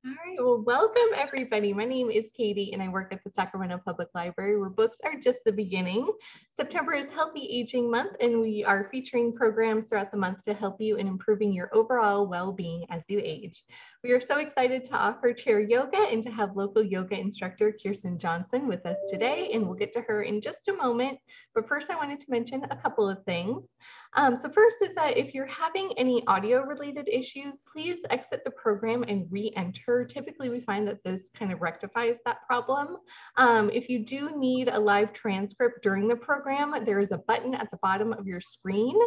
All right, well, welcome everybody. My name is Katie and I work at the Sacramento Public Library where books are just the beginning. September is Healthy Aging Month and we are featuring programs throughout the month to help you in improving your overall well-being as you age. We are so excited to offer chair yoga and to have local yoga instructor Kirsten Johnson with us today, and we'll get to her in just a moment. But first, I wanted to mention a couple of things. So first is that if you're having any audio related issues, please exit the program and re-enter. Typically, we find that this kind of rectifies that problem. If you do need a live transcript during the program, there is a button at the bottom of your screen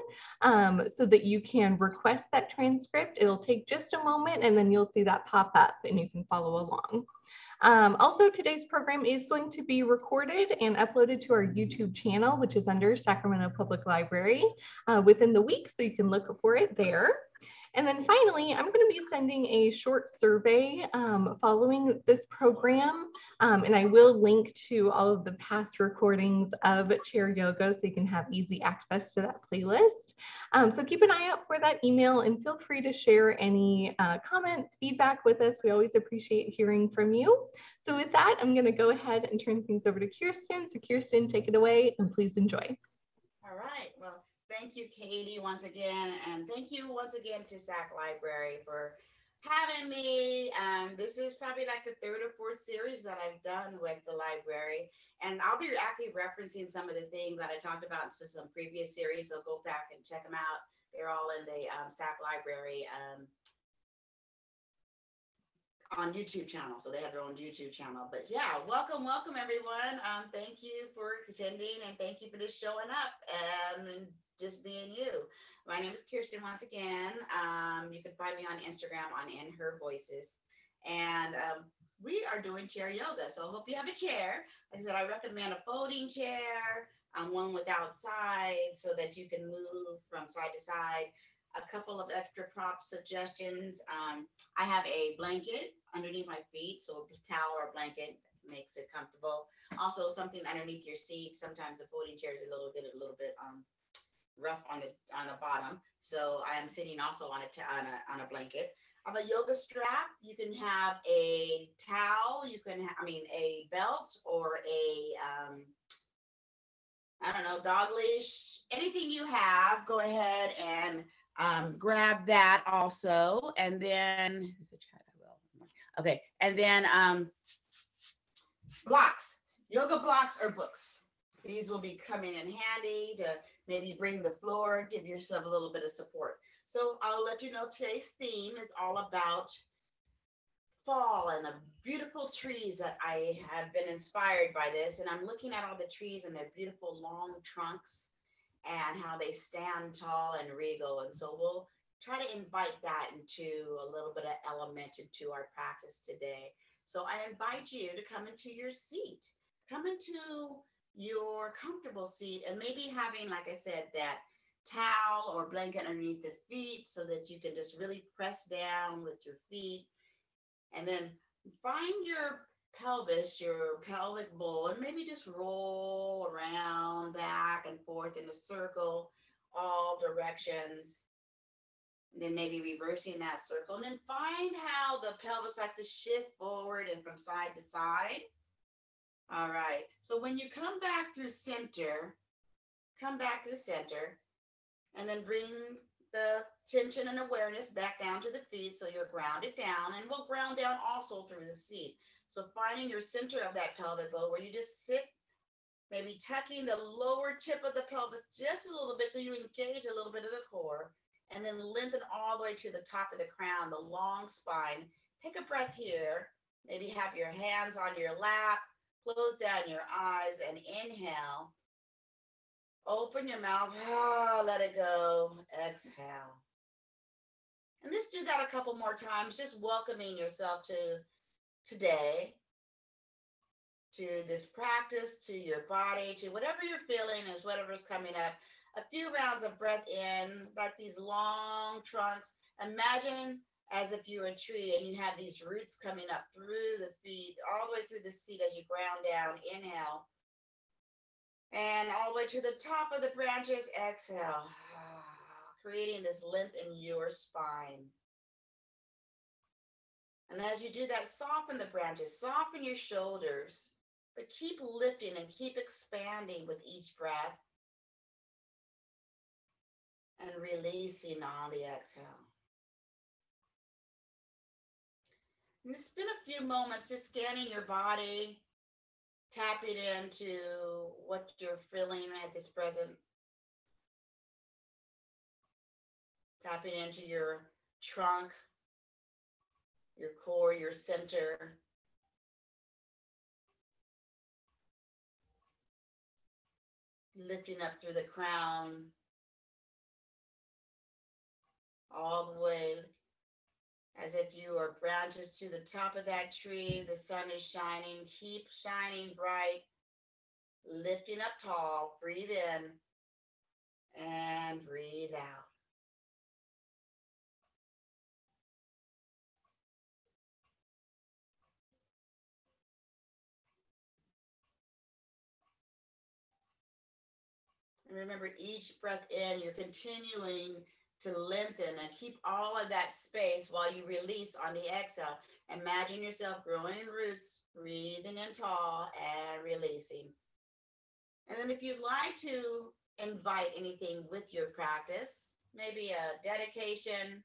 so that you can request that transcript. It'll take just a moment and then you'll see that pop up and you can follow along. Also, today's program is going to be recorded and uploaded to our YouTube channel, which is under Sacramento Public Library within the week, so you can look for it there. And then finally, I'm going to be sending a short survey following this program, and I will link to all of the past recordings of chair yoga so you can have easy access to that playlist. So keep an eye out for that email and feel free to share any comments, feedback with us. We always appreciate hearing from you. So with that, I'm going to go ahead and turn things over to Kirsten. So Kirsten, take it away and please enjoy. All right. Well, thank you, Katie, once again. And thank you once again to SAC Library for having me. This is probably like the third or fourth series that I've done with the library. And I'll be actually referencing some of the things that I talked about in some previous series. So go back and check them out. They're all in the SAC Library on YouTube channel. So they have their own YouTube channel. But yeah, welcome everyone. Thank you for attending and thank you for just showing up and just being you. My name is Kirsten once again. You can find me on Instagram on In Her Voices. And we are doing chair yoga. So I hope you have a chair. Like I said, I recommend a folding chair, one without sides so that you can move from side to side. A couple of extra prop suggestions. I have a blanket underneath my feet, so a towel or a blanket makes it comfortable. Also, something underneath your seat. Sometimes the folding chair is a little bit rough on the bottom. So I am sitting also on a blanket. I have a yoga strap. You can have a towel. You can, a belt or I don't know, dog leash. Anything you have, go ahead and grab that also. And then, okay. And then blocks, yoga blocks or books. These will be coming in handy to maybe bring the floor, give yourself a little bit of support. So I'll let you know today's theme is all about fall and the beautiful trees that I have been inspired by this. And I'm looking at all the trees and their beautiful long trunks and how they stand tall and regal. And so we'll try to invite that into a little bit of element into our practice today. So I invite you to come into your seat, come into your comfortable seat, and maybe having, like I said, that towel or blanket underneath the feet so that you can just really press down with your feet. And then find your pelvis, your pelvic bowl, and maybe just roll around back and forth in a circle, all directions. And then maybe reversing that circle. And then find how the pelvis likes to shift forward and from side to side. All right. So when you come back through center, and then bring the tension and awareness back down to the feet so you're grounded down, and we'll ground down also through the seat. So finding your center of that pelvic bowl where you just sit, maybe tucking the lower tip of the pelvis just a little bit so you engage a little bit of the core, and then lengthen all the way to the top of the crown, the long spine. Take a breath here. Maybe have your hands on your lap, close down your eyes, and inhale. Open your mouth, let it go, exhale. And let's do that a couple more times, just welcoming yourself to today, to this practice, to your body, to whatever you're feeling is whatever's coming up. A few rounds of breath in, like these long trunks. Imagine as if you're a tree and you have these roots coming up through the feet, all the way through the seat as you ground down. Inhale. And all the way to the top of the branches, exhale, creating this length in your spine. And as you do that, soften the branches, soften your shoulders, but keep lifting and keep expanding with each breath and releasing on the exhale. And spend a few moments just scanning your body, tapping into what you're feeling at this present, tapping into your trunk, your core, your center. Lifting up through the crown, all the way as if you are branches to the top of that tree. The sun is shining. Keep shining bright. Lifting up tall. Breathe in and breathe out. And remember, each breath in, you're continuing to lengthen and keep all of that space while you release on the exhale. Imagine yourself growing roots, breathing in tall and releasing. And then if you'd like to invite anything with your practice, maybe a dedication,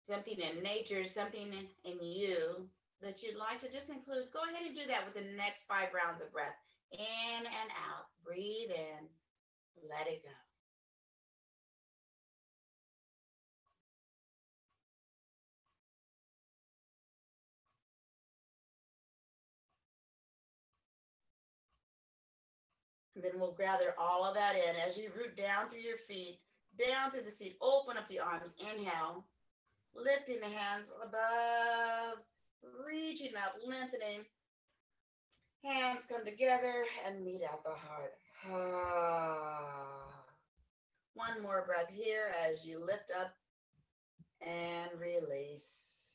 something in nature, something in you that you'd like to just include, go ahead and do that with the next 5 rounds of breath. In and out. Breathe in. Let it go. And then we'll gather all of that in as you root down through your feet, down through the seat. Open up the arms. Inhale. Lifting the hands above. Reaching up, lengthening. Hands come together and meet at the heart. One more breath here as you lift up and release.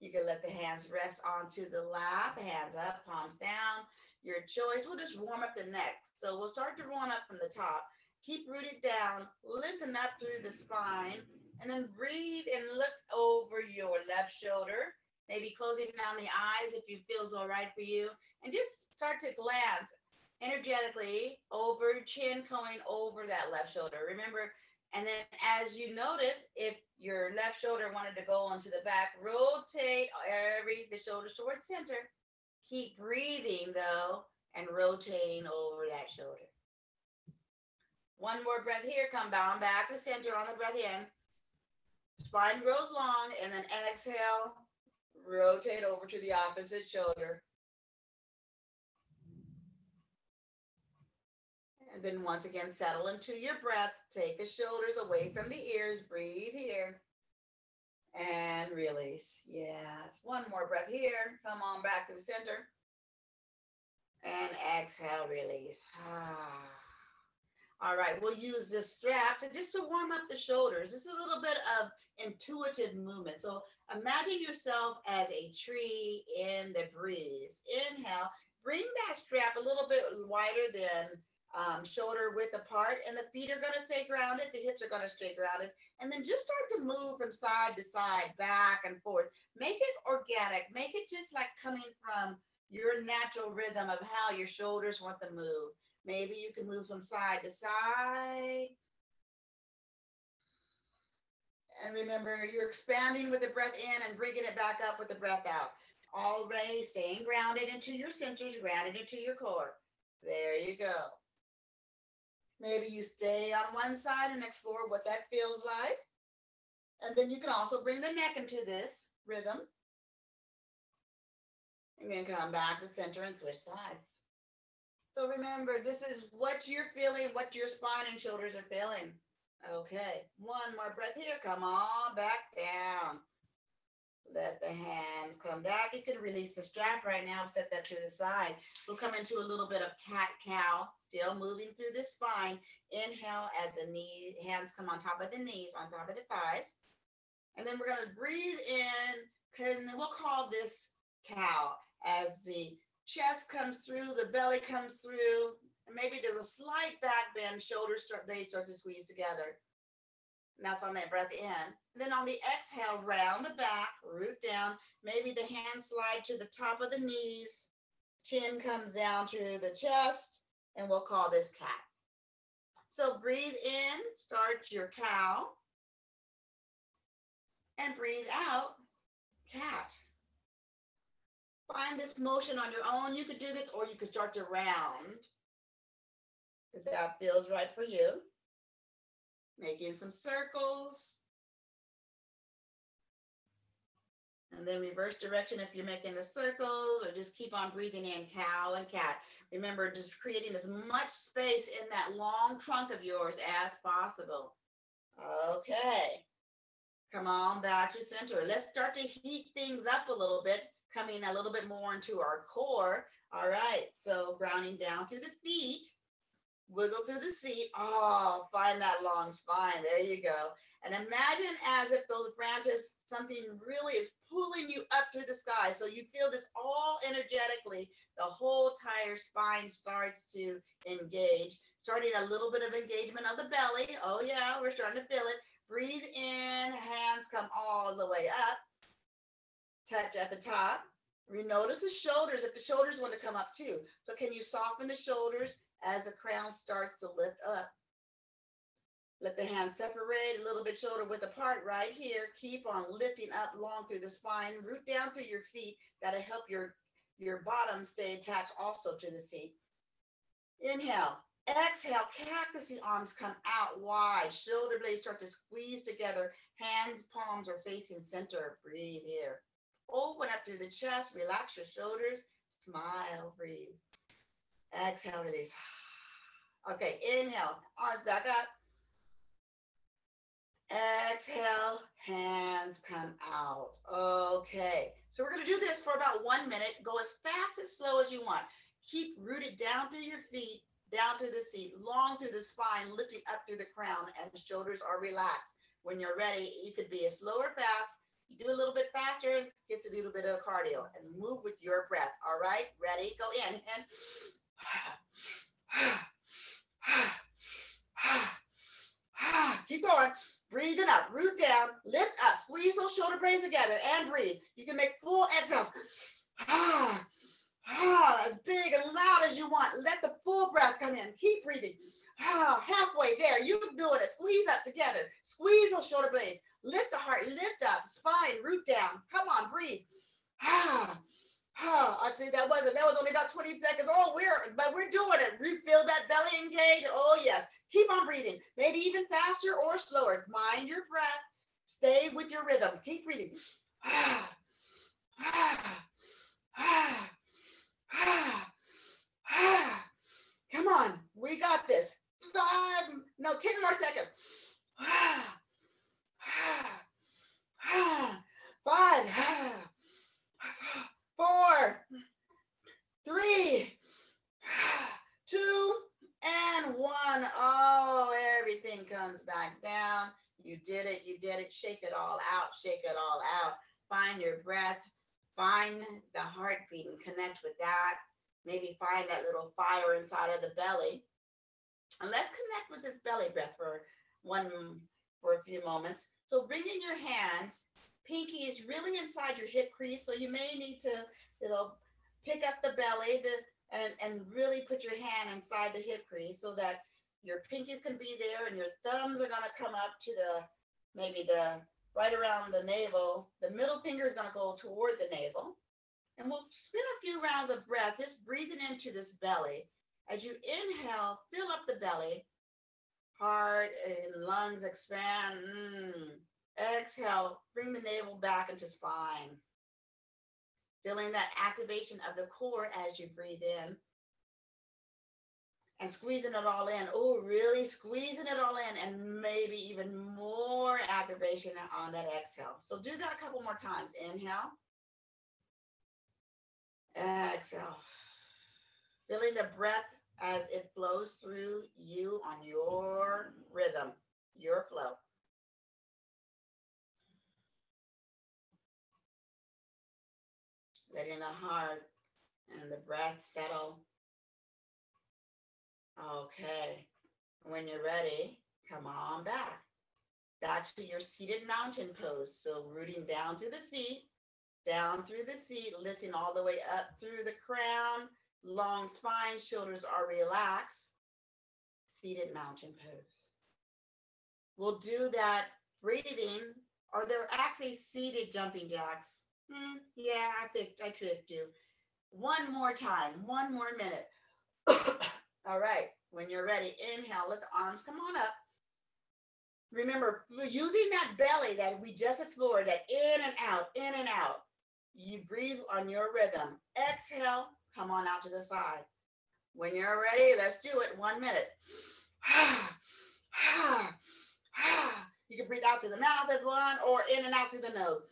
You can let the hands rest onto the lap, hands up, palms down. Your choice. We'll just warm up the neck. So we'll start to warm up from the top. Keep rooted down, lengthen up through the spine, and then breathe and look over your left shoulder. Maybe closing down the eyes if it feels all right for you. And just start to glance energetically over chin, going over that left shoulder. Remember, and then as you notice, if your left shoulder wanted to go onto the back, rotate the shoulders towards center. Keep breathing, though, and rotating over that shoulder. One more breath here. Come down back to center on the breath in. Spine grows long, and then exhale. Rotate over to the opposite shoulder. And then once again, settle into your breath. Take the shoulders away from the ears. Breathe here. And release. Yes. One more breath here. Come on back to the center. And exhale, release. All right, we'll use this strap just to warm up the shoulders. This is a little bit of intuitive movement. So imagine yourself as a tree in the breeze. Inhale, bring that strap a little bit wider than shoulder width apart, and the feet are going to stay grounded. The hips are going to stay grounded. And then just start to move from side to side, back and forth. Make it organic. Make it just like coming from your natural rhythm of how your shoulders want to move. Maybe you can move from side to side. And remember, you're expanding with the breath in and bringing it back up with the breath out. Always staying grounded into your centers, grounded into your core. There you go. Maybe you stay on one side and explore what that feels like. And then you can also bring the neck into this rhythm. And then come back to center and switch sides. So remember, this is what you're feeling, what your spine and shoulders are feeling. Okay, one more breath here. Come on back down. Let the hands come back. You can release the strap right now. Set that to the side. We'll come into a little bit of cat-cow, still moving through the spine. Inhale as the hands come on top of the knees, on top of the thighs. And then we're going to breathe in, and we'll call this cow as the chest comes through, the belly comes through, and maybe there's a slight back bend, shoulders start to squeeze together. And that's on that breath in. And then on the exhale, round the back, root down. Maybe the hands slide to the top of the knees. Chin comes down to the chest, and we'll call this cat. So breathe in, start your cow. And breathe out, cat. Find this motion on your own. You could do this, or you could start to round. If that feels right for you. Making some circles. And then reverse direction if you're making the circles, or just keep on breathing in, cow and cat. Remember, just creating as much space in that long trunk of yours as possible. Okay. Come on back to center. Let's start to heat things up a little bit, coming a little bit more into our core. All right, so grounding down through the feet, wiggle through the seat. Oh, find that long spine. There you go. And imagine as if those branches, something really is pulling you up through the sky. So you feel this all energetically. The whole entire spine starts to engage, starting a little bit of engagement of the belly. Oh yeah, we're starting to feel it. Breathe in, hands come all the way up. Touch at the top. Notice the shoulders, if the shoulders want to come up too. So can you soften the shoulders as the crown starts to lift up? Let the hands separate a little bit shoulder width apart right here. Keep on lifting up long through the spine. Root down through your feet. That'll help your bottom stay attached also to the seat. Inhale. Exhale, cactusy arms come out wide. Shoulder blades start to squeeze together. Hands, palms are facing center. Breathe here. Open up through the chest. Relax your shoulders. Smile. Breathe. Exhale, release. Okay, inhale. Arms back up. Exhale, hands come out. Okay, so we're going to do this for about 1 minute. Go as fast, as slow as you want. Keep rooted down through your feet, down through the seat, long through the spine, lifting up through the crown, and the shoulders are relaxed. When you're ready, you could be as slow or fast. You do a little bit faster, gets a little bit of cardio, and move with your breath. All right, ready? Go in and keep going. Breathing up, root down, lift up, squeeze those shoulder blades together and breathe. You can make full exhales. As big and loud as you want. Let the full breath come in. Keep breathing. Halfway there, you're doing it. Squeeze up together. Squeeze those shoulder blades. Lift the heart, lift up, spine, root down. Come on, breathe. Actually, that was only about 20 seconds. But we're doing it. Feel that belly engage. Oh, yes. Keep on breathing. Maybe even faster or slower. Mind your breath. Stay with your rhythm. Keep breathing. Come on. We got this. 10 more seconds. 5, 4, 3, 2, and 1. Oh, everything comes back down. You did it. You did it. Shake it all out. Shake it all out. Find your breath. Find the heartbeat and connect with that. Maybe find that little fire inside of the belly. And let's connect with this belly breath for a few moments. So bring in your hands. Pinky is really inside your hip crease. So you may need to, pick up the belly and really put your hand inside the hip crease so that your pinkies can be there and your thumbs are going to come up to right around the navel. The middle finger is going to go toward the navel. And we'll spin a few rounds of breath, just breathing into this belly. As you inhale, fill up the belly. Heart and lungs expand. Exhale, bring the navel back into spine. Feeling that activation of the core as you breathe in. And squeezing it all in. Oh, really squeezing it all in, and maybe even more activation on that exhale. So do that a couple more times. Inhale. Exhale. Feeling the breath as it flows through you on your rhythm, your flow. Letting the heart and the breath settle. Okay. When you're ready, come on back. back to your seated mountain pose. So rooting down through the feet, down through the seat, lifting all the way up through the crown, long spine, shoulders are relaxed. Seated mountain pose. We'll do that breathing, or they're actually seated jumping jacks. Yeah, I tricked you. One more time, one more minute. All right, when you're ready, inhale, let the arms come on up. Remember, using that belly that we just explored, that in and out, in and out. You breathe on your rhythm. Exhale, come on out to the side. When you're ready, let's do it. 1 minute. You can breathe out through the mouth as one, or in and out through the nose.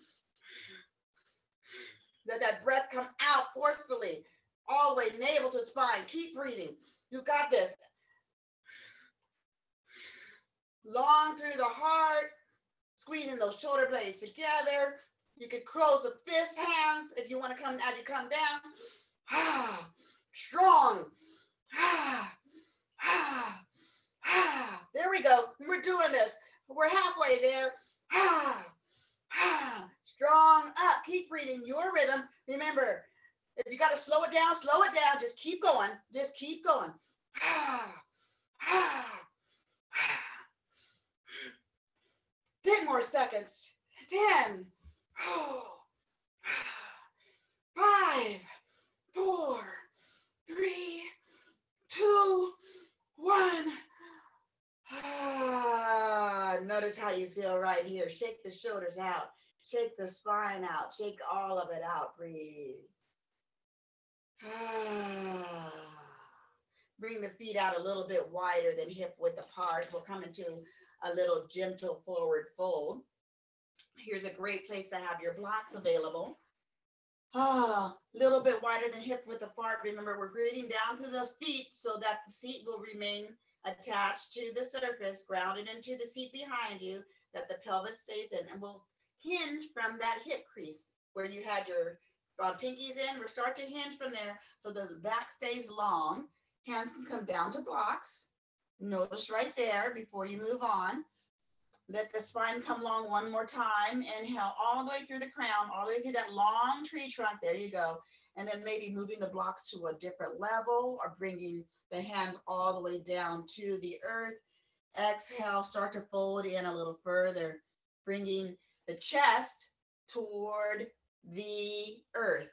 Let that breath come out forcefully, all the way navel to spine. Keep breathing. You got this. Long through the heart, squeezing those shoulder blades together. You can close the fist hands if you want to come as you come down. Strong. There we go. We're doing this. We're halfway there. Strong up. Keep breathing your rhythm. Remember, if you got to slow it down, slow it down. Just keep going. Just keep going. 10 more seconds. 10. 5, 4, 3, 2, 1. Notice how you feel right here. Shake the shoulders out. Shake the spine out. Shake all of it out. Breathe. Bring the feet out a little bit wider than hip width apart. We'll come into a little gentle forward fold. Here's a great place to have your blocks available. Little bit wider than hip width apart. Remember, we're breathing down through those feet so that the seat will remain attached to the surface, grounded into the seat behind you, that the pelvis stays in, and will hinge from that hip crease where you had your pinkies in. We'll start to hinge from there so the back stays long. Hands can come down to blocks. Notice right there before you move on. Let the spine come long one more time. Inhale all the way through the crown, all the way through that long tree trunk. There you go. And then maybe moving the blocks to a different level or bringing the hands all the way down to the earth. Exhale, start to fold in a little further, bringing the chest toward the earth.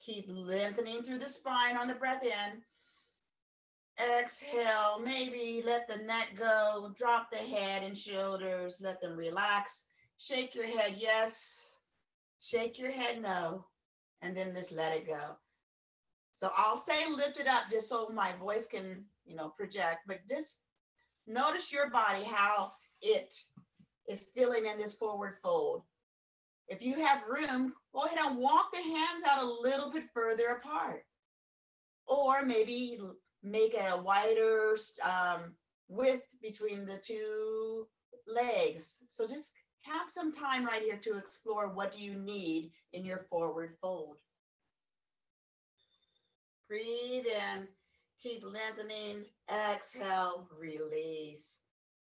Keep lengthening through the spine on the breath in. Exhale, maybe let the neck go, drop the head and shoulders, let them relax. Shake your head, yes. Shake your head, no. And then just let it go. So I'll stay lifted up just so my voice can, project, but just notice your body, how it is feeling in this forward fold. If you have room, go ahead and walk the hands out a little bit further apart. Or maybe make a wider width between the two legs. So just have some time right here to explore what do you need in your forward fold. Breathe in, keep lengthening, exhale, release.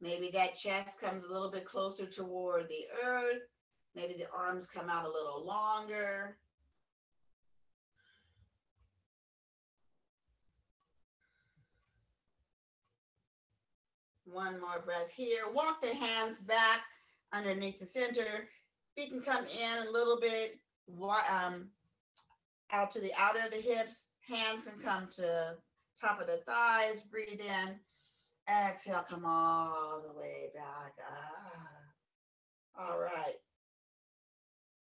Maybe that chest comes a little bit closer toward the earth. Maybe the arms come out a little longer. One more breath here. Walk the hands back underneath the center. Feet can come in a little bit out to the outer of the hips. Hands can come to top of the thighs. Breathe in. Exhale, come all the way back. All right.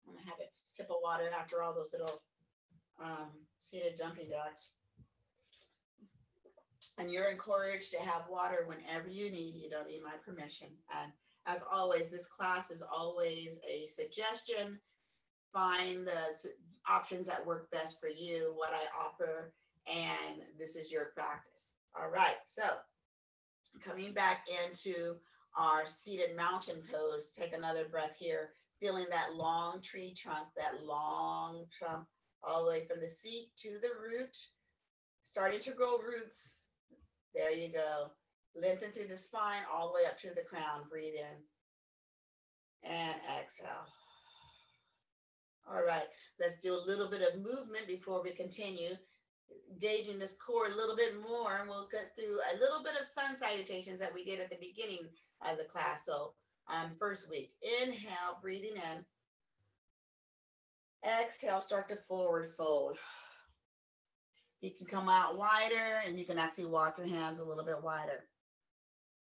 I'm going to have a sip of water after all those little seated jumping jacks. And you're encouraged to have water whenever you need. You don't need my permission. And as always, this class is always a suggestion. Find the options that work best for you, what I offer, and this is your practice. All right, so coming back into our seated mountain pose, take another breath here, feeling that long tree trunk, all the way from the seat to the root, starting to grow roots. There you go. Lengthen through the spine all the way up to the crown. Breathe in and exhale. All right, let's do a little bit of movement before we continue, engaging this core a little bit more, and we'll get through a little bit of sun salutations that we did at the beginning of the class. So first week, inhale, breathing in. Exhale, start to forward fold. You can come out wider, and you can actually walk your hands a little bit wider.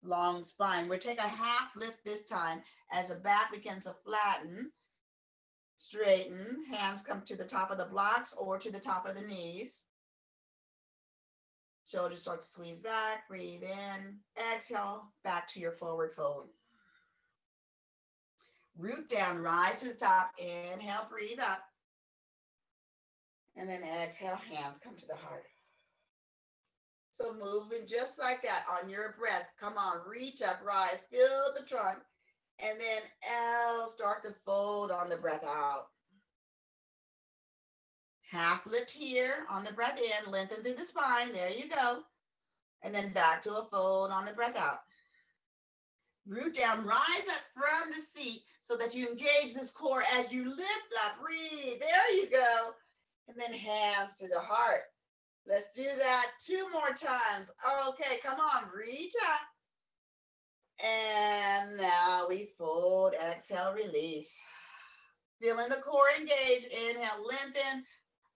Long spine. We'll take a half lift this time as the back begins to flatten. Straighten. Hands come to the top of the blocks or to the top of the knees. Shoulders start to squeeze back. Breathe in. Exhale. Back to your forward fold. Root down. Rise to the top. Inhale. Breathe up. And then exhale. Hands come to the heart. So moving just like that on your breath. Come on. Reach up. Rise. Feel the trunk. And then start to fold on the breath out. Half lift here on the breath in, lengthen through the spine. There you go. And then back to a fold on the breath out. Root down, rise up from the seat so that you engage this core as you lift up. Breathe. There you go. And then hands to the heart. Let's do that 2 more times. Okay, come on. Reach up. And now we fold. Exhale, release. Feeling the core engage. Inhale, lengthen.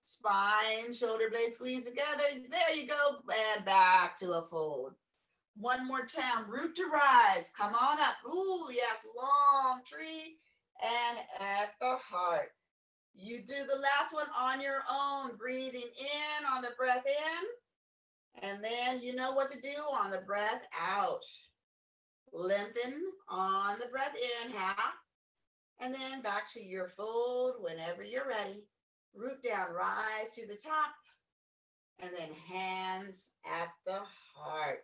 Spine, shoulder blades squeeze together. There you go. And back to a fold. One more time. Root to rise. Come on up. Ooh, yes. Long tree. And at the heart. You do the last one on your own. Breathing in on the breath in. And then you know what to do on the breath out. Lengthen on the breath in, half. And then back to your fold whenever you're ready. Root down, rise to the top, and then hands at the heart.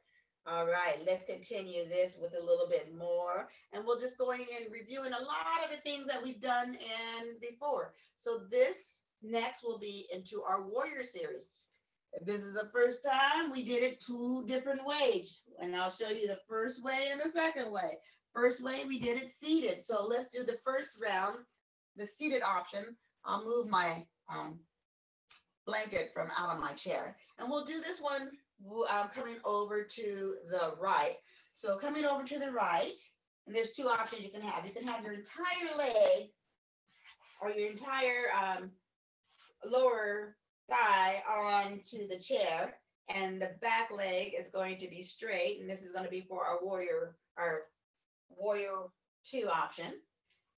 All right, let's continue this with a little bit more. And we'll just go in and reviewing a lot of the things that we've done in before. So this next will be into our warrior series. If this is the first time, we did it 2 different ways. And I'll show you the first way and the second way. First way, we did it seated. So let's do the first round, the seated option. I'll move my blanket from out of my chair. And we'll do this one coming over to the right. So coming over to the right, and there's 2 options you can have. You can have your entire leg or your entire lower thigh onto the chair, and the back leg is going to be straight, and this is going to be for our warrior 2 option.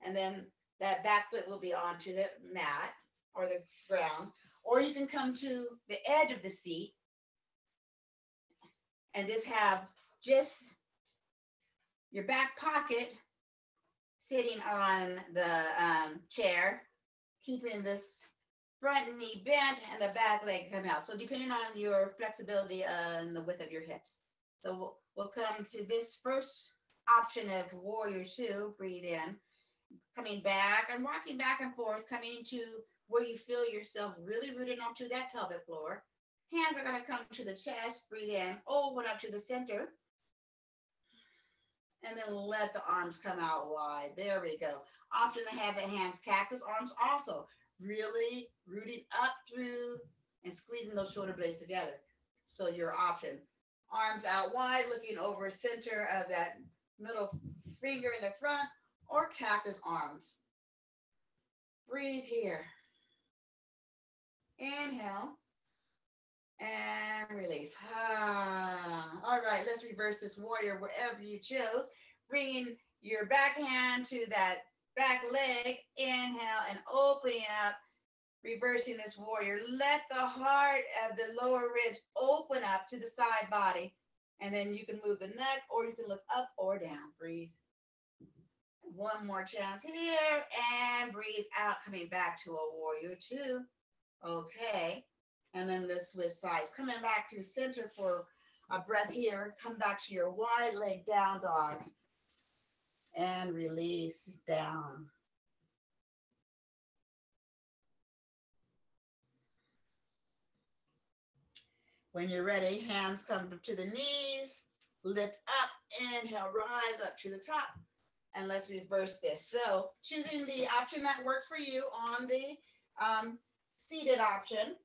And then that back foot will be onto the mat or the ground, or you can come to the edge of the seat and just have just your back pocket sitting on the chair, keeping this front knee bent and the back leg come out. So depending on your flexibility and the width of your hips. So we'll come to this first option of warrior 2, breathe in, coming back and rocking back and forth, coming to where you feel yourself really rooted onto that pelvic floor. Hands are going to come to the chest, breathe in, open up to the center, and then let the arms come out wide. There we go. Option to have the hands cactus arms also, really rooting up through and squeezing those shoulder blades together. So your option, arms out wide, looking over center of that middle finger in the front, or cactus arms. Breathe here. Inhale and release. All right, let's reverse this warrior wherever you chose. Bringing your back hand to that back leg. Inhale and opening up. Reversing this warrior. Let the heart of the lower ribs open up to the side body. And then you can move the neck, or you can look up or down. Breathe. One more chance here, and breathe out, coming back to a warrior 2. Okay, and then let's switch sides. Coming back to center for a breath here. Come back to your wide leg down dog, and release down. When you're ready, hands come to the knees, lift up, inhale, rise up to the top. And let's reverse this. So choosing the option that works for you on the seated option.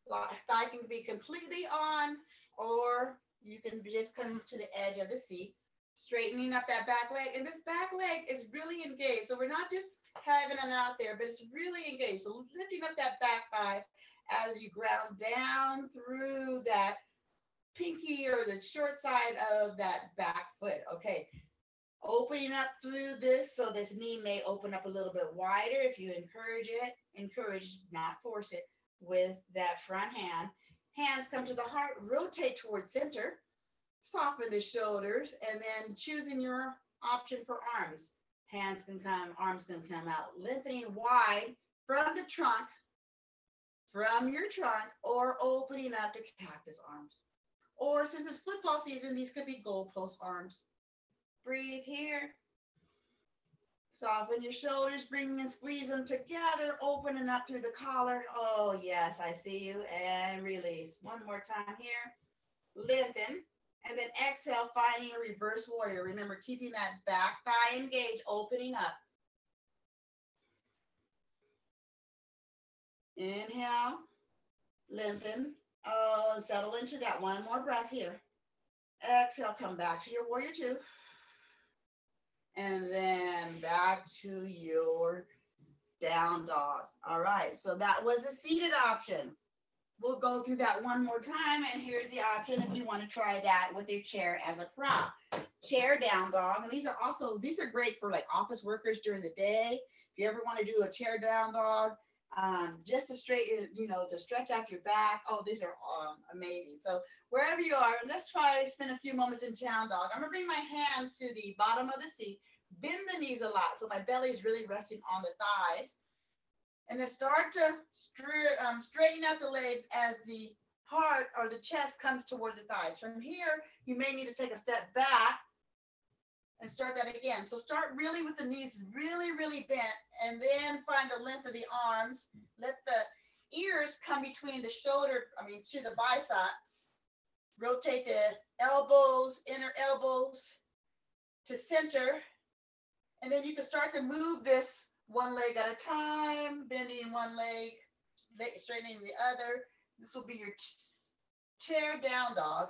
Thigh can be completely on, or you can just come to the edge of the seat, straightening up that back leg. And this back leg is really engaged. So we're not just having it out there, but it's really engaged. So lifting up that back thigh as you ground down through that pinky or the short side of that back foot. Okay. Opening up through this, so this knee may open up a little bit wider if you encourage it. Encourage, not force it, with that front hand. Hands come to the heart, rotate towards center, soften the shoulders, and then choosing your option for arms. Hands can come, arms can come out, lengthening wide from the trunk, from your trunk, or opening up to cactus arms. Or since it's football season, these could be goalpost arms. Breathe here. Soften your shoulders, bring and squeeze them together, opening up through the collar. Oh, yes, I see you. And release. One more time here. Lengthen. And then exhale, finding a reverse warrior. Remember, keeping that back thigh engaged, opening up. Inhale. Lengthen. Oh, settle into that. One more breath here. Exhale, come back to your warrior two. And then back to your down dog. All right, so that was a seated option. We'll go through that one more time, and here's the option if you want to try that with your chair as a prop. Chair down dog, and these are great for like office workers during the day. If you ever want to do a chair down dog, just to straighten, to stretch out your back. Oh, these are amazing. So wherever you are, let's spend a few moments in down dog. I'm gonna bring my hands to the bottom of the seat, bend the knees a lot, so my belly is really resting on the thighs, and then start to straighten out the legs as the heart or the chest comes toward the thighs. From here, you may need to take a step back and start that again. So start really with the knees really, really bent, and then find the length of the arms. Let the ears come between the to the biceps. Rotate the elbows, inner elbows to center. And then you can start to move this one leg at a time, bending one leg, straightening the other. This will be your chair down dog.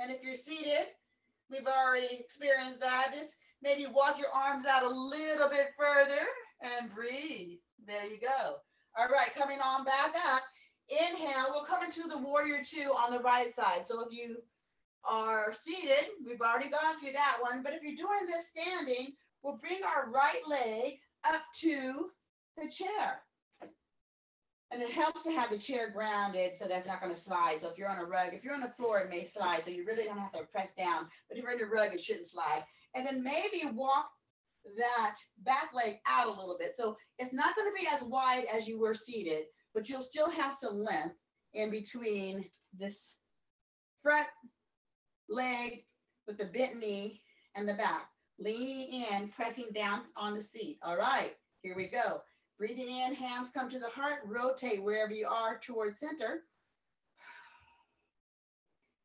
And if you're seated, we've already experienced that. Just maybe walk your arms out a little bit further and breathe. There you go. All right, coming on back up. Inhale, we'll come into the warrior two on the right side. So if you are seated, we've already gone through that one, but if you're doing this standing, we'll bring our right leg up to the chair. And it helps to have the chair grounded so that's not going to slide. So if you're on a rug, if you're on the floor, it may slide. So you really don't have to press down. But if you're in the rug, it shouldn't slide. And then maybe walk that back leg out a little bit. So it's not going to be as wide as you were seated, but you'll still have some length in between this front leg with the bent knee and the back. Leaning in, pressing down on the seat. All right, here we go. Breathing in, hands come to the heart, rotate wherever you are towards center.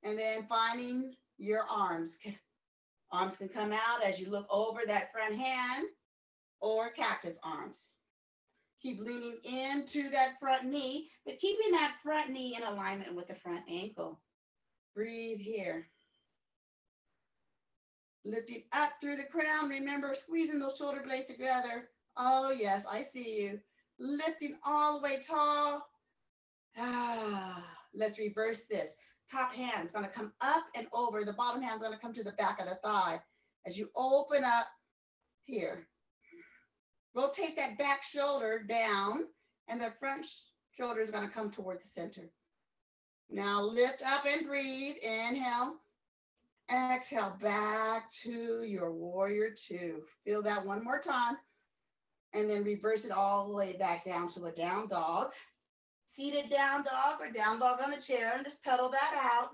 And then finding your arms. Arms can come out as you look over that front hand, or cactus arms. Keep leaning into that front knee, but keeping that front knee in alignment with the front ankle. Breathe here. Lifting up through the crown. Remember, squeezing those shoulder blades together. Oh, yes, I see you. Lifting all the way tall. Let's reverse this. Top hand's going to come up and over. The bottom hand's going to come to the back of the thigh. As you open up here. Rotate that back shoulder down, and the front shoulder is going to come toward the center. Now lift up and breathe. Inhale. Exhale, back to your warrior two. Feel that one more time. And then reverse it all the way back down to a down dog. Seated down dog or down dog on the chair, and just pedal that out.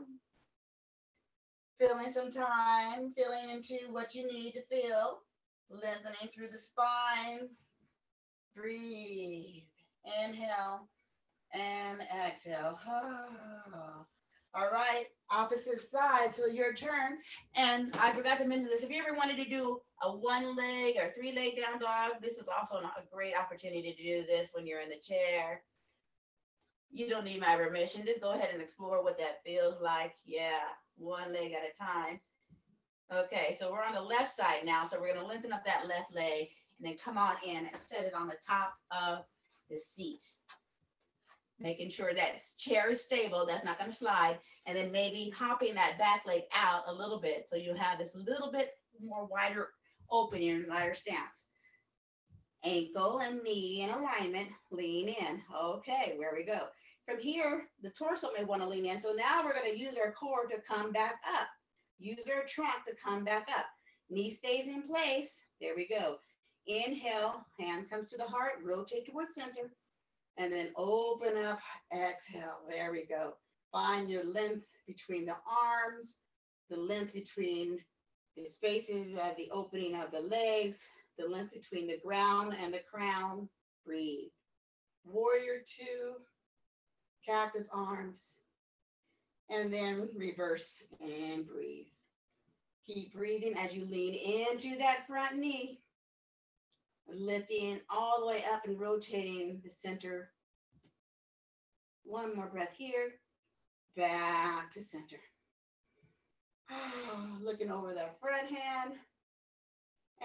Feeling some time, feeling into what you need to feel. Lengthening through the spine. Breathe. Inhale. and exhale. All right, opposite side. So your turn. And I forgot to mention this. If you ever wanted to do a 1 leg or 3 leg down dog, this is also a great opportunity to do this when you're in the chair. You don't need my permission. Just go ahead and explore what that feels like. Yeah, 1 leg at a time. Okay, so we're on the left side now. So we're going to lengthen up that left leg and then come on in and set it on the top of the seat. Making sure that chair is stable, that's not going to slide, and then maybe hopping that back leg out a little bit so you have this little bit more wider opening and lighter stance. Ankle and knee in alignment, lean in. Okay, where we go. From here, the torso may want to lean in, so now we're going to use our core to come back up. Use our trunk to come back up. Knee stays in place. There we go. Inhale, hand comes to the heart, rotate towards center. And then open up, exhale. There we go. Find your length between the arms, the length between the spaces of the opening of the legs, the length between the ground and the crown. Breathe. Warrior 2, cactus arms, and then reverse and breathe. Keep breathing as you lean into that front knee. Lifting all the way up and rotating the center. One more breath here. Back to center. Looking over that front hand.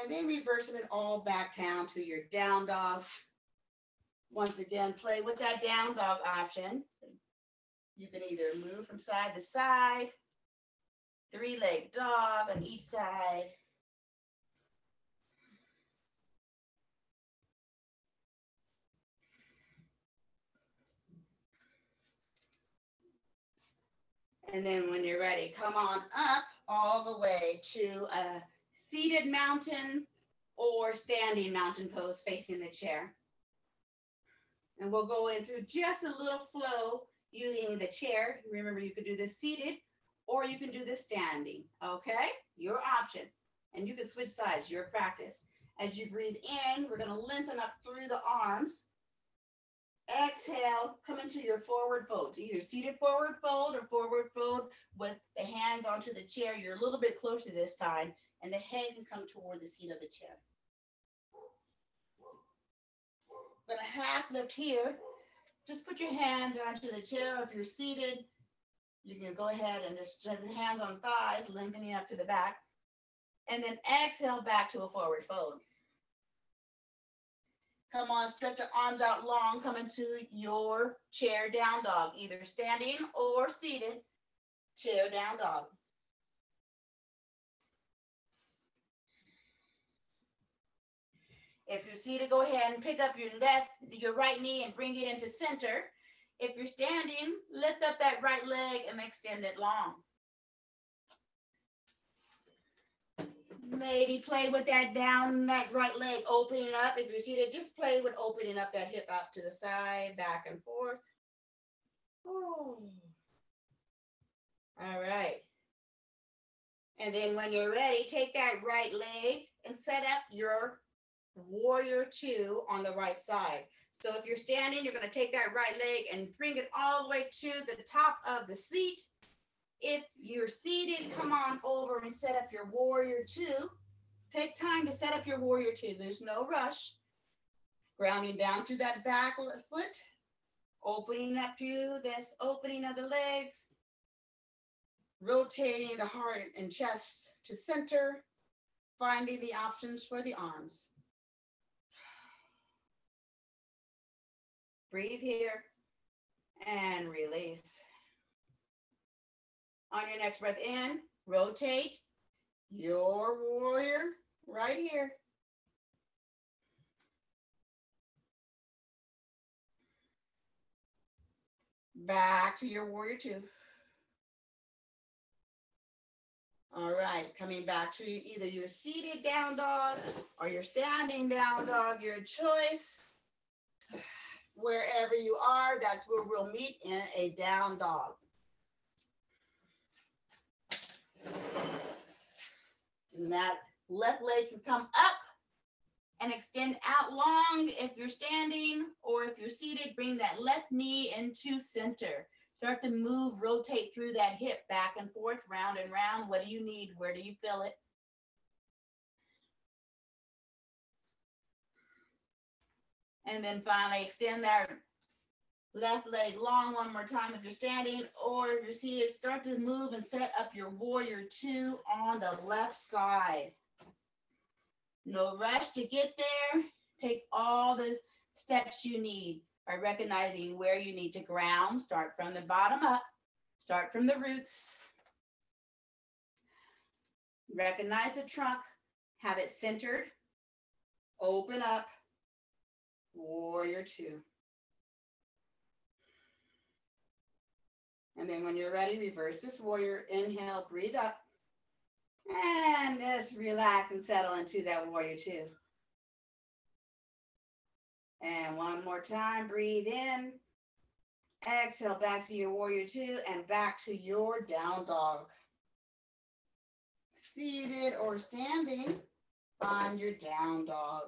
And then reversing it all back down to your down dog. Once again, play with that down dog option. You can either move from side to side, 3-leg dog on each side. And then when you're ready, come on up all the way to a seated mountain or standing mountain pose facing the chair. And we'll go in through just a little flow using the chair. Remember, you could do this seated or you can do this standing, okay? Your option. And you can switch sides, your practice. As you breathe in, we're gonna lengthen up through the arms. Exhale, come into your forward fold. So either seated forward fold or forward fold with the hands onto the chair. You're a little bit closer this time, and the head can come toward the seat of the chair. Gonna half lift here. Just put your hands onto the chair. If you're seated, you can go ahead and just put the hands on thighs, lengthening up to the back. And then exhale back to a forward fold. Come on, stretch your arms out long, come into your chair down dog, either standing or seated, chair down dog. If you're seated, go ahead and pick up your right knee and bring it into center. If you're standing, lift up that right leg and extend it long. Maybe play with that right leg, opening up. If you're seated, just play with opening up that hip up to the side, back and forth. Ooh. All right. And then when you're ready, take that right leg and set up your warrior 2 on the right side. So if you're standing, you're going to take that right leg and bring it all the way to the top of the seat. If you're seated, come on over and set up your warrior 2. Take time to set up your warrior 2. There's no rush. Grounding down through that back foot. Opening up to this opening of the legs. Rotating the heart and chest to center. Finding the options for the arms. Breathe here and release. On your next breath in, rotate your warrior right here. Back to your warrior 2. All right, coming back to either your seated down dog or your standing down dog, your choice. Wherever you are, that's where we'll meet in a down dog. And that left leg can come up and extend out long if you're standing, or if you're seated, bring that left knee into center. Start to move, rotate through that hip back and forth, round and round. What do you need? Where do you feel it? And then finally extend that left leg long one more time if you're standing, or if you're seated. Start to move and set up your warrior two on the left side. No rush to get there. Take all the steps you need by recognizing where you need to ground. Start from the bottom up. Start from the roots. Recognize the trunk. Have it centered. Open up. Warrior two. And then when you're ready, reverse this warrior. Inhale, breathe up. And just relax and settle into that warrior two. And one more time, breathe in. Exhale back to your warrior two and back to your down dog. Seated or standing, find your down dog.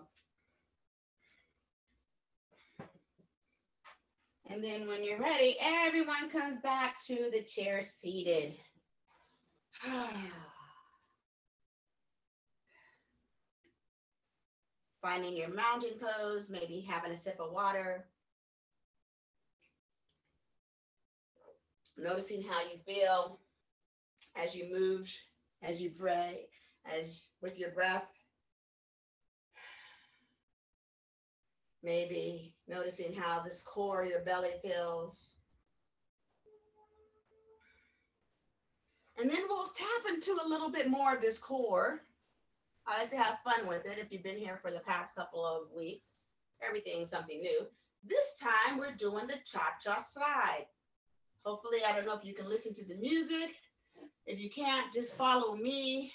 And then when you're ready, everyone comes back to the chair seated. Finding your mountain pose, maybe having a sip of water. Noticing how you feel as you move, as you pray, as with your breath. Maybe noticing how this core, your belly feels. And then we'll tap into a little bit more of this core. I like to have fun with it. If you've been here for the past couple of weeks, everything's something new. This time we're doing the cha-cha slide. Hopefully, I don't know if you can listen to the music. If you can't, just follow me.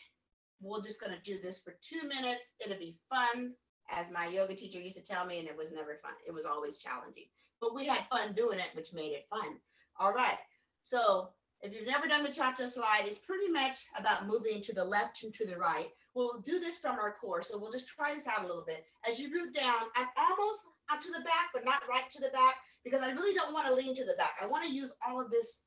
We're just gonna do this for 2 minutes. It'll be fun. As my yoga teacher used to tell me, and it was never fun. It was always challenging. But we had fun doing it, which made it fun. All right. So if you've never done the cha-cha slide, it's pretty much about moving to the left and to the right. We'll do this from our core. So we'll just try this out a little bit. As you root down, I'm almost out to the back, but not right to the back, because I really don't want to lean to the back. I want to use all of this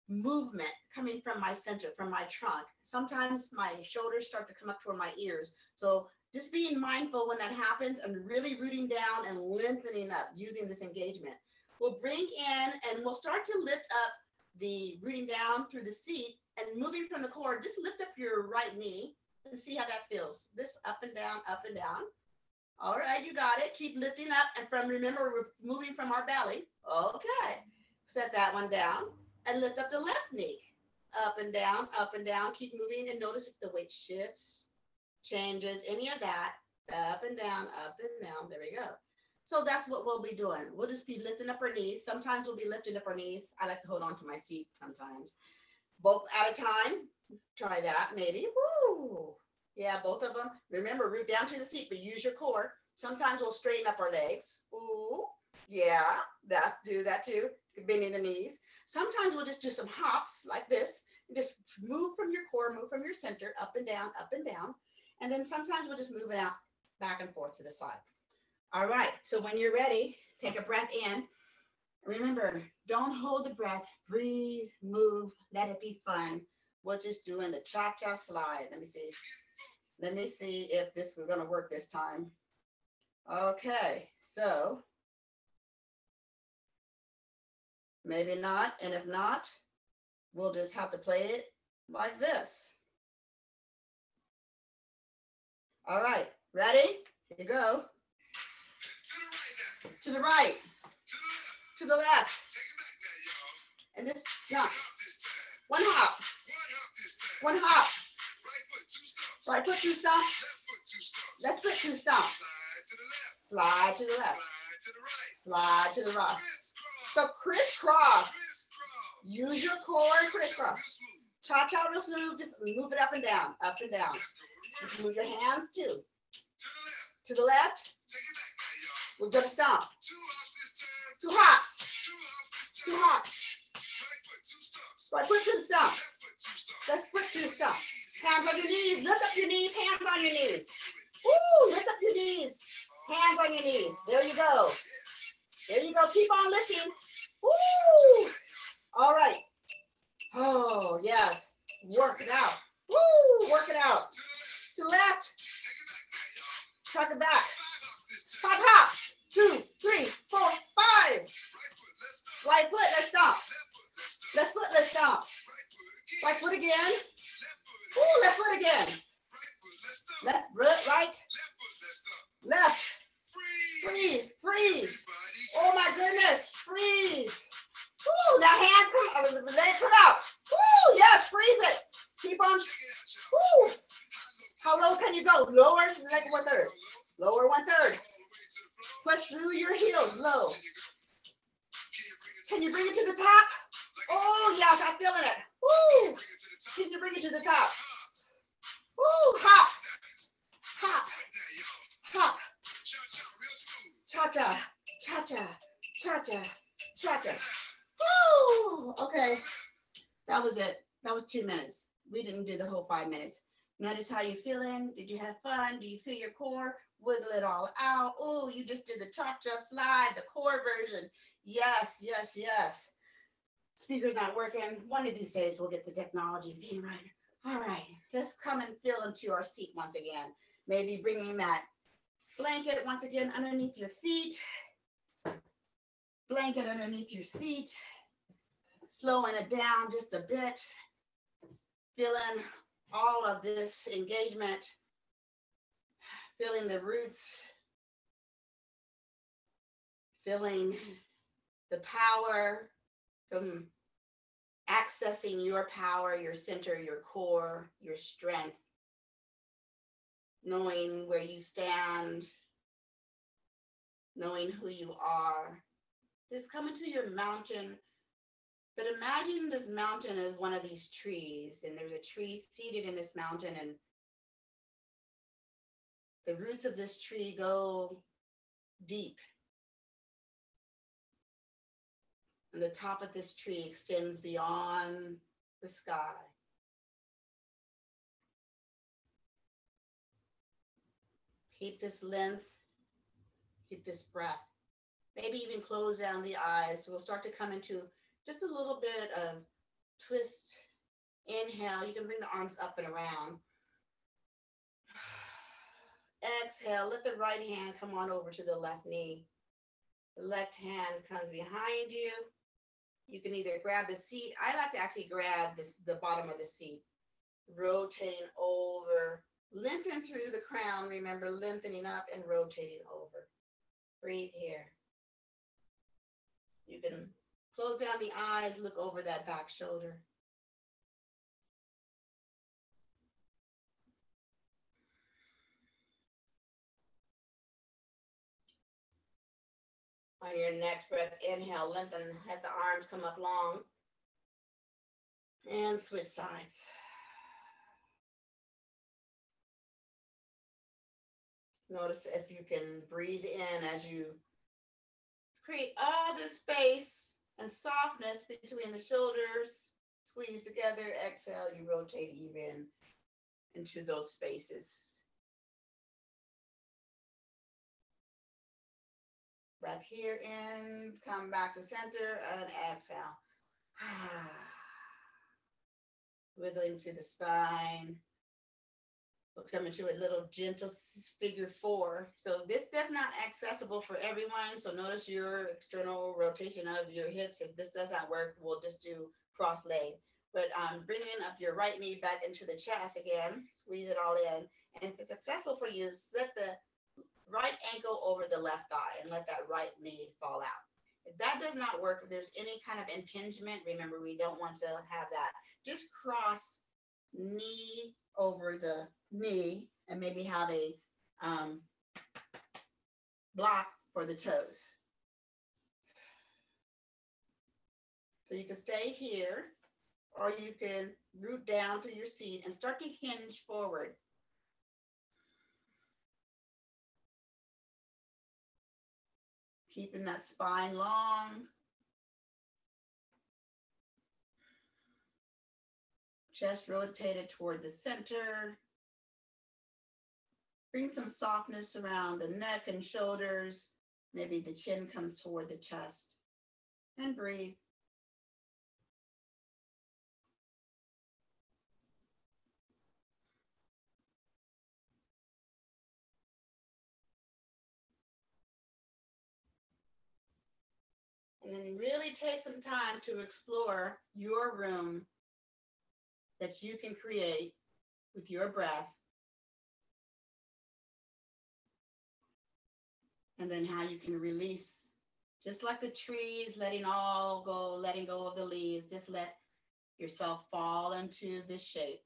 movement coming from my center, from my trunk. Sometimes my shoulders start to come up toward my ears. So just being mindful when that happens and really rooting down and lengthening up using this engagement. We'll bring in and we'll start to lift up the rooting down through the seat and moving from the core. Just lift up your right knee and see how that feels. This up and down, up and down. All right, you got it. Keep lifting up. And remember, we're moving from our belly. Okay. Set that one down and lift up the left knee. Up and down, up and down. Keep moving and notice if the weight shifts, changes, any of that. Up and down, up and down. There we go. So that's what we'll be doing. We'll just be lifting up our knees. Sometimes we'll be lifting up our knees. I like to hold on to my seat sometimes. Both at a time. Try that maybe. Woo. Yeah, both of them. Remember, root down to the seat, but use your core. Sometimes we'll straighten up our legs. Ooh, yeah, do that too. Bending the knees. Sometimes we'll just do some hops like this. Just move from your core, move from your center, up and down, up and down. And then sometimes we'll just move it out back and forth to the side. All right, so when you're ready, take a breath in. Remember, don't hold the breath. Breathe, move, let it be fun. We're just doing the cha-cha slide. Let me see. Let me see if this is going to work this time. Okay, so maybe not. And if not, we'll just have to play it like this. All right, ready? Here you go. To the right. To the left. And just jump. One hop. One hop. Right foot, two stomps. Left foot, two stomps. Slide to the left. Slide to the right. So crisscross. Use your core and crisscross. Cha-cha real smooth. Just move it up and down. Up and down. Just move your hands too. To the left. We'll go to stomp. Two hops. Two hops. Right foot, two stomps. Left foot, two stomps. Hands on your knees. Lift up your knees. Hands on your knees. Woo! Lift up your knees. Hands on your knees. There you go. There you go. Keep on lifting. Woo! All right. Oh, yes. Work it out. Woo! Work it out. To the left. Tuck it back. 5 hops. 2, 3, 4, 5. Right foot, let's stomp. Left foot, let's stomp. Right foot again. Ooh, left foot again. Left, right, left. Freeze, freeze. Oh my goodness, freeze. Ooh, now hands come, legs come out. Ooh, yes, freeze it. Keep on. Ooh. How low can you go? Lower, like 1/3. Lower 1/3. Push through your heels, low. Can you bring it to the top? Oh, yes, I'm feeling it. Woo! Can you bring it to the top? Woo! Hop, hop, hop. Cha-cha, cha-cha, cha-cha, cha-cha. Woo! Okay, that was it. That was 2 minutes. We didn't do the whole 5 minutes. Notice how you're feeling. Did you have fun? Do you feel your core? Wiggle it all out. Oh, you just did the cha-cha slide, the core version. Yes, yes, yes. Speaker's not working. One of these days we'll get the technology thing right. All right, let's come and feel into our seat once again. Maybe bringing that blanket once again underneath your feet. Blanket underneath your seat. Slowing it down just a bit. Feeling all of this engagement. Feeling the roots. Feeling the power from accessing your power, your center, your core, your strength, knowing where you stand, knowing who you are. Just come into your mountain, but imagine this mountain as one of these trees, and there's a tree seated in this mountain, and the roots of this tree go deep. And the top of this tree extends beyond the sky. Keep this length, keep this breath. Maybe even close down the eyes. We'll start to come into just a little bit of twist. Inhale, you can bring the arms up and around. Exhale, let the right hand come on over to the left knee. The left hand comes behind you. You can either grab the seat. I like to actually grab the bottom of the seat. Rotating over. Lengthen through the crown. Remember, lengthening up and rotating over. Breathe here. You can close down the eyes, look over that back shoulder. On your next breath, inhale, lengthen, let the arms come up long. And switch sides. Notice if you can breathe in as you create all this space and softness between the shoulders. Squeeze together, exhale, you rotate even into those spaces. Breath here in, come back to center, and exhale. Wiggling through the spine. We'll come into a little gentle figure 4. So this is not accessible for everyone. So notice your external rotation of your hips. If this does not work, we'll just do cross leg. But bringing up your right knee back into the chest again, squeeze it all in. And if it's accessible for you, slip the right ankle over the left thigh and let that right knee fall out. If that does not work, if there's any kind of impingement, remember we don't want to have that. Just cross knee over the knee and maybe have a block for the toes. So you can stay here, or you can root down to your seat and start to hinge forward. Keeping that spine long. Chest rotated toward the center. Bring some softness around the neck and shoulders. Maybe the chin comes toward the chest. And breathe. And then really take some time to explore your room that you can create with your breath. And then how you can release, just like the trees, letting go of the leaves. Just let yourself fall into this shape.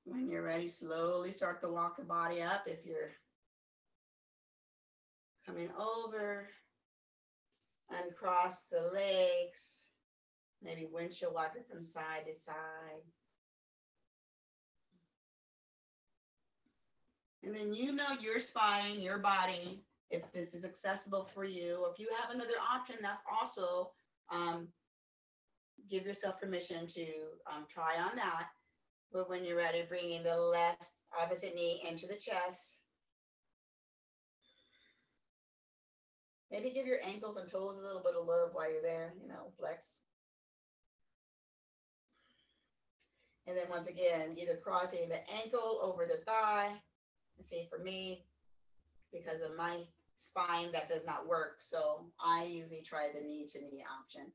When you're ready, slowly start to walk the body up. If you're coming over, uncross the legs, maybe windshield wiper from side to side. And then you know your spine, your body, if this is accessible for you, or if you have another option, that's also, give yourself permission to try on that. But when you're ready, bringing the left opposite knee into the chest. Maybe give your ankles and toes a little bit of love while you're there, flex. And then once again, either crossing the ankle over the thigh. And see, for me, because of my spine, that does not work. So I usually try the knee to knee option.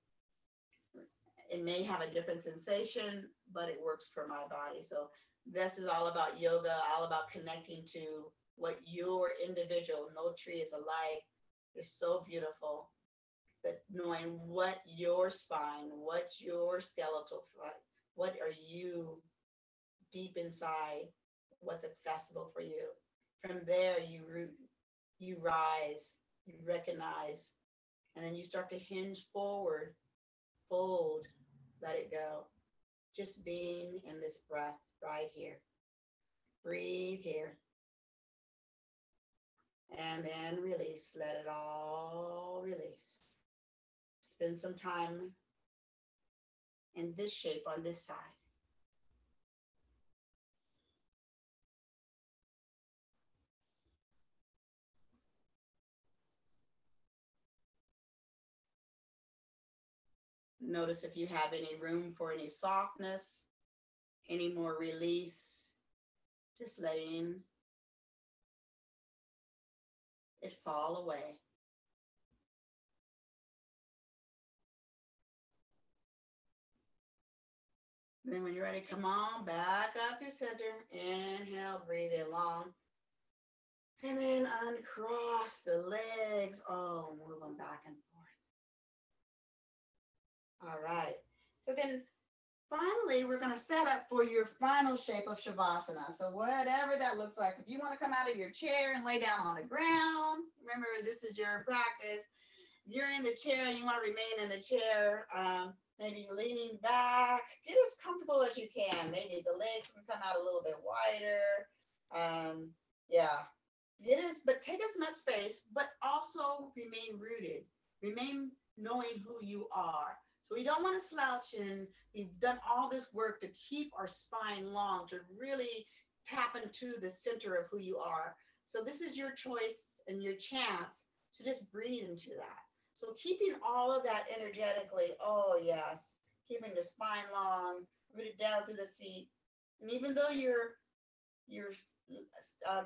It may have a different sensation, but it works for my body. So this is all about yoga, all about connecting to what your individual, no tree is alike. They're so beautiful. But knowing what your spine, what your skeletal, what are you deep inside, what's accessible for you. From there, you root, you rise, you recognize, and then you start to hinge forward, fold, let it go. Just being in this breath right here. Breathe here. And then release. Let it all release. Spend some time in this shape on this side. Notice if you have any room for any softness, any more release, just letting it fall away. And then when you're ready, come on back up through center. Inhale, breathe it long. And then uncross the legs. Oh, move them back and forth. All right. So then finally, we're going to set up for your final shape of Savasana. So whatever that looks like, if you want to come out of your chair and lay down on the ground, remember this is your practice. If you're in the chair and you want to remain in the chair, maybe leaning back, get as comfortable as you can. Maybe the legs can come out a little bit wider. But take as much space, but also remain rooted. Remain knowing who you are. So we don't want to slouch in. We've done all this work to keep our spine long, to really tap into the center of who you are. So this is your choice and your chance to just breathe into that. So keeping all of that energetically, oh yes, keeping the spine long, rooted down through the feet. And even though you're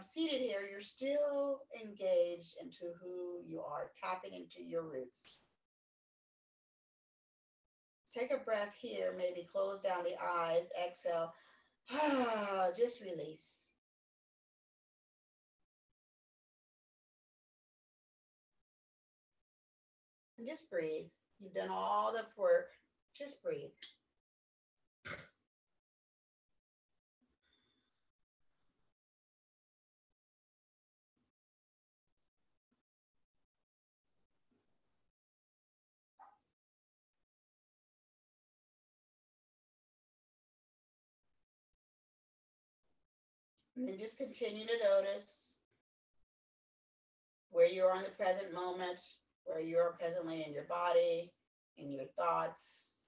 seated here, you're still engaged into who you are, tapping into your roots. Take a breath here, maybe close down the eyes, exhale, just release. And just breathe. You've done all the work, just breathe. And then just continue to notice where you are in the present moment, where you are presently in your body, in your thoughts.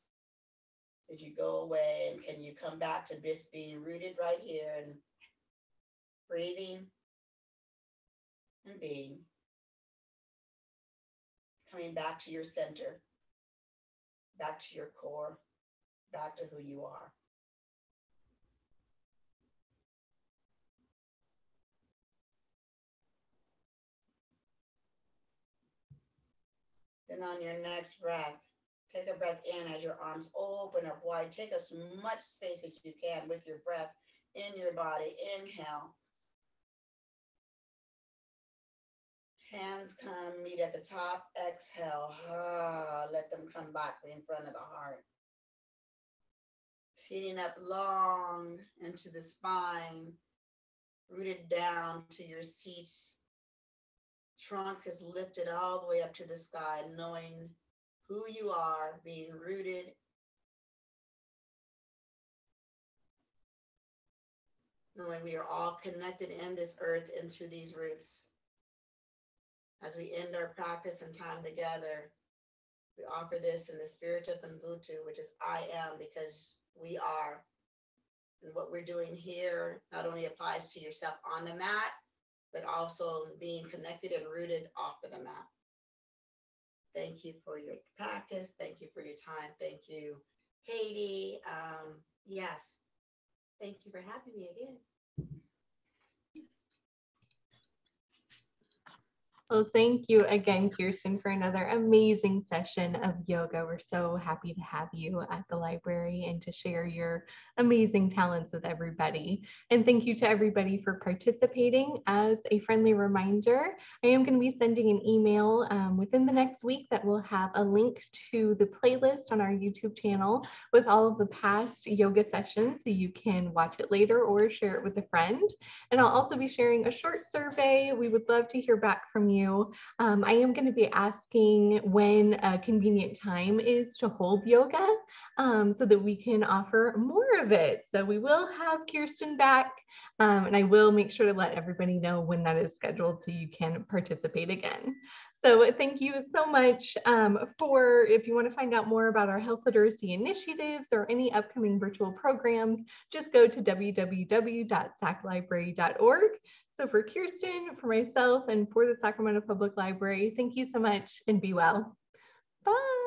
Did you go away, and can you come back to just being rooted right here and breathing and being, coming back to your center, back to your core, back to who you are. Then on your next breath, take a breath in as your arms open up wide. Take as much space as you can with your breath in your body. Inhale. Hands come, meet at the top. Exhale. Let them come back in front of the heart. Sitting up long into the spine, rooted down to your seat. Trunk is lifted all the way up to the sky, knowing who you are, being rooted. Knowing we are all connected in this earth into these roots. As we end our practice and time together, we offer this in the spirit of Ubuntu, which is I am, because we are. And what we're doing here not only applies to yourself on the mat, but also being connected and rooted off of the mat. Thank you for your practice. Thank you for your time. Thank you, Katie. Yes. Thank you for having me again. Well, thank you again, Kirsten, for another amazing session of yoga. We're so happy to have you at the library and to share your amazing talents with everybody. And thank you to everybody for participating. As a friendly reminder, I am going to be sending an email within the next week that will have a link to the playlist on our YouTube channel with all of the past yoga sessions, so you can watch it later or share it with a friend. And I'll also be sharing a short survey. We would love to hear back from you. I am going to be asking when a convenient time is to hold yoga, so that we can offer more of it. So we will have Kirsten back, and I will make sure to let everybody know when that is scheduled so you can participate again. So thank you so much. If you want to find out more about our health literacy initiatives or any upcoming virtual programs, just go to www.saclibrary.org. So for Kirsten, for myself, and for the Sacramento Public Library, thank you so much and be well. Bye.